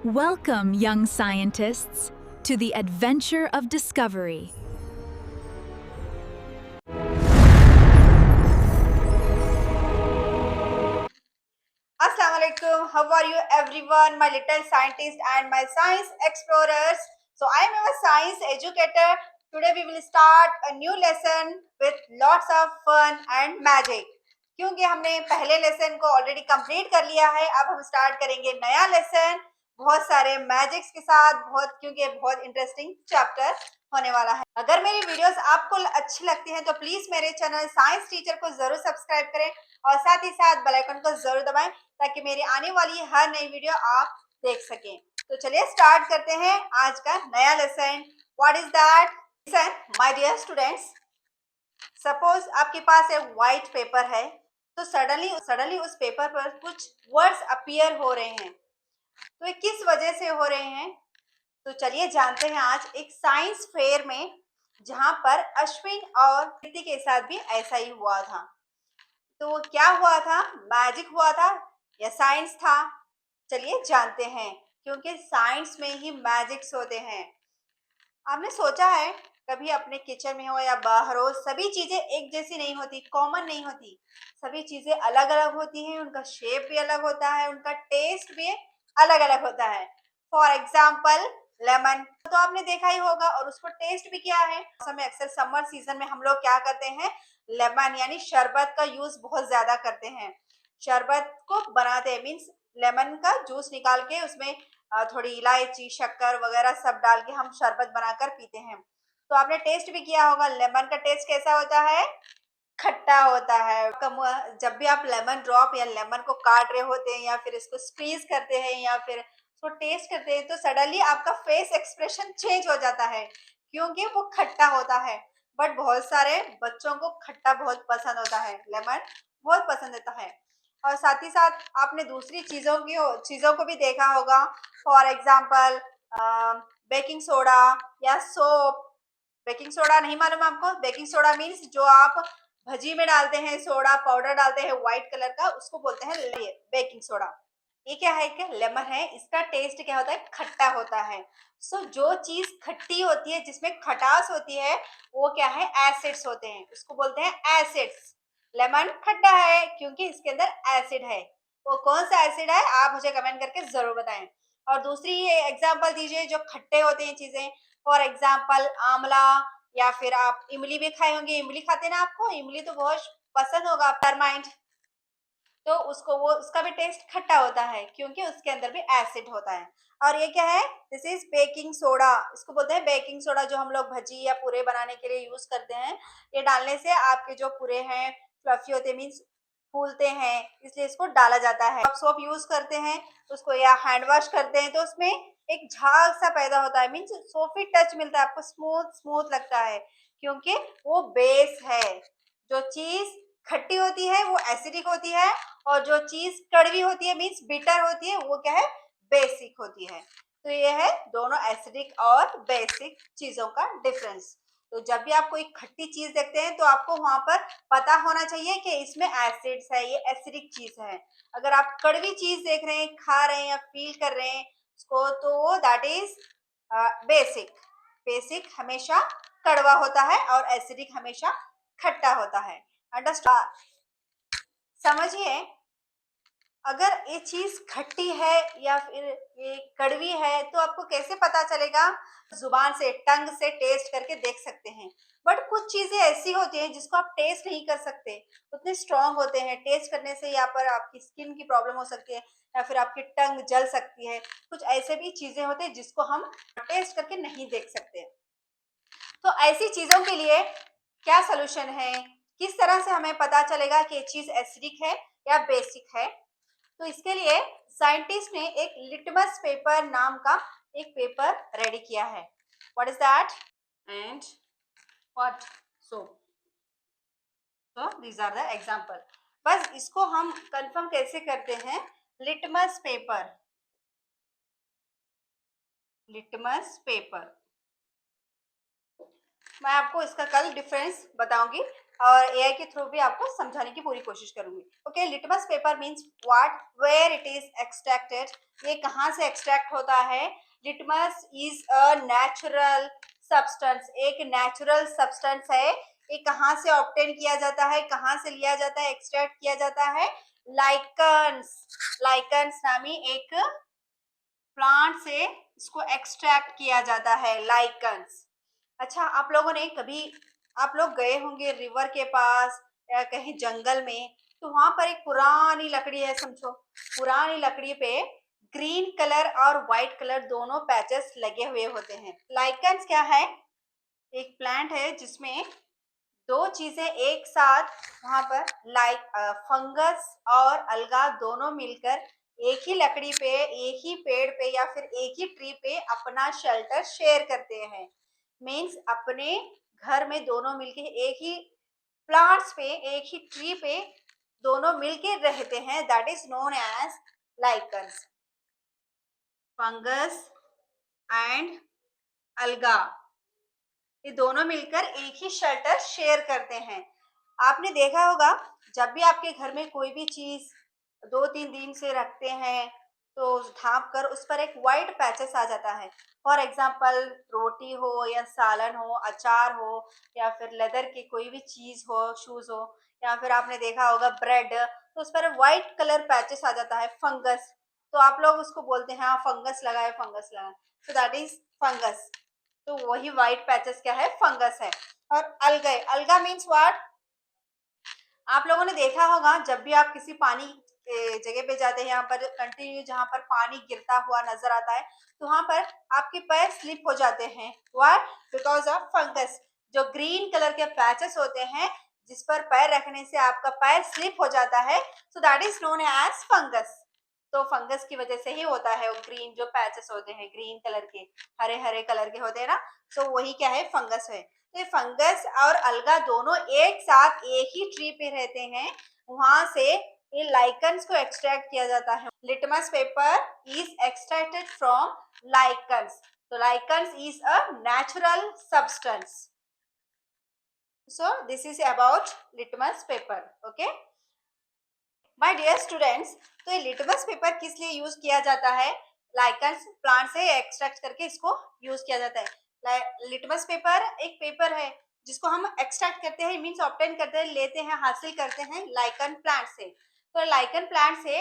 Welcome, young scientists, to the adventure of discovery. Assalamu alaikum. How are you, everyone, my little scientists and my science explorers? So, I am a science educator. Today, we will start a new lesson with lots of fun and magic. क्योंकि हमने पहले lesson को already complete कर लिया है, अब हम start करेंगे नया लेसन बहुत सारे मैजिक्स के साथ, क्योंकि बहुत इंटरेस्टिंग चैप्टर होने वाला है। अगर मेरी वीडियोस आपको अच्छी लगती हैं तो प्लीज मेरे चैनल साइंस टीचर को जरूर सब्सक्राइब करें और साथ ही साथ बेल आइकन को जरूर दबाएं ताकि मेरी आने वाली हर नई वीडियो आप देख सकें। तो चलिए स्टार्ट करते हैं आज का नया lesson. What is that lesson, my dear students? Suppose आपके पास एक व्हाइट पेपर है, तो सडनली उस पेपर पर कुछ वर्ड्स अपीयर हो रहे हैं। तो ये किस वजह से हो रहे हैं? तो चलिए जानते हैं आज एक साइंस फेयर में, जहां पर अश्विन और कृति के साथ भी ऐसा ही हुआ था। तो क्या हुआ था? मैजिक हुआ था या साइंस था? चलिए जानते हैं, क्योंकि साइंस में ही मैजिक्स होते हैं। आपने सोचा है कभी अपने किचन में हो या बाहर हो, सभी चीजें एक जैसी नहीं होती, कॉमन नहीं होती। सभी चीजें अलग अलग होती हैं, उनका शेप भी अलग होता है, उनका टेस्ट भी अलग अलग होता है। फॉर एग्जाम्पल लेमन तो आपने देखा ही होगा और उसको टेस्ट भी किया है। समय अक्सर समर सीजन में हम लोग क्या करते हैं, लेमन यानी शरबत का यूज बहुत ज्यादा करते हैं। शरबत को बनाते हैं मीन्स लेमन का जूस निकाल के उसमें थोड़ी इलायची, शक्कर वगैरह सब डाल के हम शरबत बनाकर पीते हैं। तो आपने टेस्ट भी किया होगा, लेमन का टेस्ट कैसा होता है? खट्टा होता है। जब भी आप लेमन ड्रॉप या लेमन को काट रहे होते हैं या फिर इसको स्क्वीज करते हैं या फिर उसको टेस्ट करते हैं, तो सडनली आपका फेस एक्सप्रेशन चेंज हो जाता है, क्योंकि वो खट्टा होता है। बट बहुत सारे बच्चों को खट्टा बहुत पसंद होता है, लेमन बहुत पसंद होता है। और साथ ही साथ आपने दूसरी चीजों को भी देखा होगा। फॉर एग्जाम्पल बेकिंग सोडा या सोप। बेकिंग सोडा नहीं मालूम आपको? बेकिंग सोडा मीन्स जो आप भजी में डालते हैं, सोडा पाउडर डालते हैं व्हाइट कलर का, उसको बोलते हैं बेकिंग सोडा। ये क्या है कि लेमन है, इसका टेस्ट क्या होता है? खट्टा होता है। सो जो चीज खट्टी होती है, जिसमें खटास होती है, वो क्या है? एसिड्स होते हैं, उसको बोलते हैं एसिड्स। लेमन खट्टा है क्योंकि इसके अंदर एसिड है। वो कौन सा एसिड है आप मुझे कमेंट करके जरूर बताएं। और दूसरी एग्जांपल दीजिए जो खट्टे होते हैं चीजें। फॉर एग्जाम्पल आंवला, या फिर आप इमली भी खाए होंगे। इमली खाते ना आपको? इमली तो बहुत पसंद होगा टर्माइंट। तो उसका भी टेस्ट खट्टा होता है क्योंकि उसके अंदर भी एसिड होता है। और ये क्या है? This is baking soda. इसको बोलते हैं बेकिंग सोडा, जो हम लोग भजी या पूरे बनाने के लिए यूज करते हैं। ये डालने से आपके जो पूरे हैं फ्लफी होते हैं, मीन्स फूलते हैं, इसलिए इसको डाला जाता है। आप सोप यूज करते हैं उसको या हैंड वॉश करते हैं, तो उसमें एक झाग सा पैदा होता है, मीन्स सोफी टच मिलता है आपको, स्मूथ स्मूथ लगता है, क्योंकि वो बेस है। जो चीज खट्टी होती है वो एसिडिक होती है, और जो चीज कड़वी होती है मीन्स बिटर होती है, वो क्या है? बेसिक होती है। तो ये है दोनों एसिडिक और बेसिक चीजों का डिफरेंस। तो जब भी आप कोई खट्टी चीज देखते हैं तो आपको वहां पर पता होना चाहिए कि इसमें एसिड्स है, ये एसिडिक चीज है। अगर आप कड़वी चीज देख रहे हैं, खा रहे हैं या फील कर रहे हैं उसको, तो दैट इज बेसिक। बेसिक हमेशा कड़वा होता है और एसिडिक हमेशा खट्टा होता है। अंडरस्टैंड? समझिए, अगर ये चीज खट्टी है या फिर ये कड़वी है तो आपको कैसे पता चलेगा? जुबान से, टंग से टेस्ट करके देख सकते हैं। बट कुछ चीजें ऐसी होती हैं जिसको आप टेस्ट नहीं कर सकते, उतने स्ट्रांग होते हैं। टेस्ट करने से यहाँ पर आपकी स्किन की प्रॉब्लम हो सकती है या फिर आपकी टंग जल सकती है। कुछ ऐसे भी चीजें होते हैं जिसको हम टेस्ट करके नहीं देख सकते। तो ऐसी चीजों के लिए क्या सोल्यूशन है? किस तरह से हमें पता चलेगा कि ये चीज एसिडिक है या बेसिक है? तो इसके लिए साइंटिस्ट ने एक लिटमस पेपर नाम का एक पेपर रेडी किया है। What is that and what? So these are the example. बस इसको हम कंफर्म कैसे करते हैं? Litmus paper, litmus paper. मैं आपको इसका कल डिफरेंस बताऊंगी। और एआई के थ्रू भी आपको समझाने की पूरी कोशिश करूंगी। Okay, litmus paper means what, where it is extracted, ये कहाँ से एक्सट्रैक्ट होता है। Litmus is a natural substance, एक नेचुरल सब्सटेंस है। ये कहाँ से ऑब्टेन किया जाता है, कहाँ से लिया जाता है, एक्सट्रैक्ट किया जाता है, लाइकन्स, लाइकन्स नामी एक प्लांट से इसको एक्सट्रैक्ट किया जाता है, लाइकन्स। अच्छा, आप लोगों ने कभी, आप लोग गए होंगे रिवर के पास या कहीं जंगल में, तो वहां पर एक पुरानी लकड़ी है, समझो पुरानी लकड़ी पे ग्रीन कलर और व्हाइट कलर दोनों पैचेस लगे हुए होते हैं। लाइकन्स क्या है, एक प्लांट है जिसमें दो चीजें एक साथ वहां पर, लाइक फंगस और अलगा दोनों मिलकर एक ही लकड़ी पे, एक ही पेड़ पे या फिर एक ही ट्री पे अपना शेल्टर शेयर करते हैं। मीन्स अपने घर में दोनों मिलके एक ही प्लांट्स पे, एक ही ट्री पे दोनों मिलके रहते हैं, that is known as lichens. Fungus and algae, ये दोनों मिलकर एक ही शेल्टर शेयर करते हैं। आपने देखा होगा जब भी आपके घर में कोई भी चीज 2-3 दिन से रखते हैं तो ढाँप कर उस पर एक वाइट पैचेस आ जाता है। फॉर एग्जाम्पल रोटी हो या सालन हो, अचार हो या फिर लेदर की कोई भी चीज हो, शूज हो, या फिर आपने देखा होगा ब्रेड, तो उस पर वाइट कलर पैचेस आ जाता है, फंगस। तो आप लोग उसको बोलते हैं हाँ फंगस लगा है, फंगस लगा है, सो दैट इज फंगस। तो वही व्हाइट पैचेस क्या है, फंगस है। और अलगे, अलगा मीन्स व्हाट, आप लोगों ने देखा होगा जब भी आप किसी पानी के जगह पे जाते हैं, यहाँ पर कंटिन्यू जहाँ पर पानी गिरता हुआ नजर आता है, तो वहां पर आपके पैर स्लिप हो जाते हैं, व्हाई, बिकॉज ऑफ फंगस। जो ग्रीन कलर के पैचेस होते हैं जिस पर पैर रखने से आपका पैर स्लिप हो जाता है, so that is known as fungus. तो फंगस की वजह से ही होता है वो ग्रीन जो पैचेस होते हैं, ग्रीन कलर के, हरे हरे कलर के होते हैं ना, तो वही क्या है, फंगस है। तो फंगस और अलगा दोनों एक साथ एक ही ट्री पे रहते हैं, वहां से ये लाइकन्स को एक्सट्रैक्ट किया जाता है। Litmus paper is extracted from lichens. तो lichens is a natural substance. So this is about litmus paper. Okay my dear students, तो ये लिटमस पेपर किस लिए यूज किया जाता है, लाइकन्स प्लांट से एक्सट्रैक्ट करके इसको यूज किया जाता है। लिटमस पेपर एक पेपर है जिसको हम एक्सट्रैक्ट करते हैं, मीन्स ऑब्टेन करते हैं, लेते हैं, हासिल करते हैं लाइकन प्लांट से। तो लाइकन प्लांट से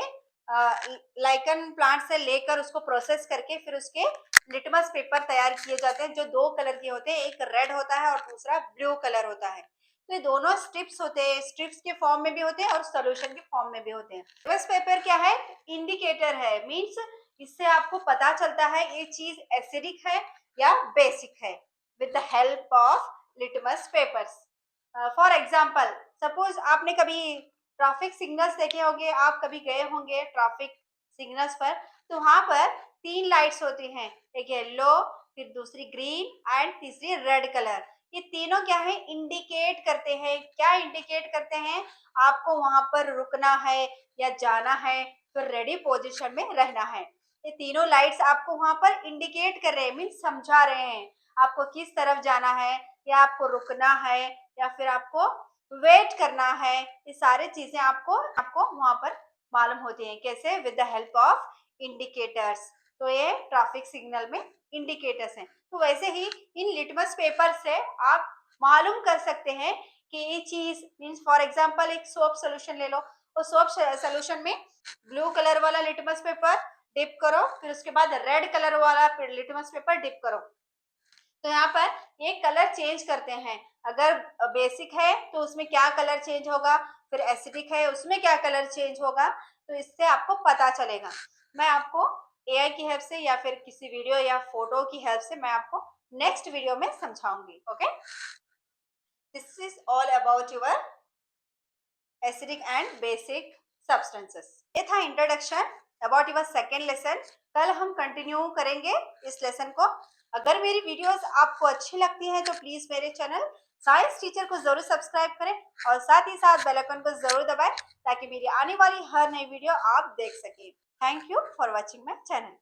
लाइकन प्लांट से लेकर उसको प्रोसेस करके फिर उसके लिटमस पेपर तैयार किए जाते हैं, जो दो कलर के होते हैं, एक रेड होता है और दूसरा ब्लू कलर होता है। तो ये दोनों स्ट्रिप्स होते हैं, स्ट्रिप्स के फॉर्म में भी होते हैं और सॉल्यूशन के फॉर्म में भी होते हैं। लिटमस पेपर क्या है, इंडिकेटर है, मींस इससे आपको पता चलता है ये चीज एसिडिक है या बेसिक है with the help of litmus papers. For example, suppose आपने कभी ट्रैफिक सिग्नल्स देखे होंगे, आप कभी गए होंगे ट्रैफिक सिग्नल्स पर, तो वहां पर 3 लाइट्स होती हैं, एक येलो, फिर दूसरी ग्रीन एंड तीसरी रेड कलर। ये तीनों क्या है, इंडिकेट करते हैं, क्या इंडिकेट करते हैं, आपको वहां पर रुकना है या जाना है, फिर रेडी पोजीशन में रहना है। ये तीनों लाइट्स आपको वहां पर इंडिकेट कर रहे हैं, मीन्स समझा रहे हैं आपको किस तरफ जाना है, या आपको रुकना है, या फिर आपको वेट करना है। ये सारी चीजें आपको आपको वहां पर मालूम होती हैं, कैसे, with the help of indicators. तो ये ट्रैफिक सिग्नल में इंडिकेटर्स हैं। तो वैसे ही इन लिटमस पेपर से आप मालूम कर सकते हैं कि ये चीज, मीन्स फॉर एग्जांपल एक सोप सोल्यूशन ले लो, तो सोप सोल्यूशन में ब्लू कलर वाला लिटमस पेपर डिप करो, फिर उसके बाद रेड कलर वाला लिटमस पेपर डिप करो, तो यहाँ पर ये कलर चेंज करते हैं। अगर बेसिक है तो उसमें क्या कलर चेंज होगा, फिर एसिडिक है उसमें क्या कलर चेंज होगा, तो इससे आपको पता चलेगा। मैं आपको एआई की हेल्प से या फिर किसी वीडियो या फोटो की हेल्प से मैं आपको नेक्स्ट वीडियो में समझाऊंगी। Okay, this is all about your acidic and basic substances. ये था introduction about your second lesson. कल हम कंटिन्यू करेंगे इस लेसन को। अगर मेरी वीडियोस आपको अच्छी लगती हैं तो प्लीज मेरे चैनल साइंस टीचर को जरूर सब्सक्राइब करें और साथ ही साथ बेल आइकन को जरूर दबाएं ताकि मेरी आने वाली हर नई वीडियो आप देख सकें। Thank you for watching my channel.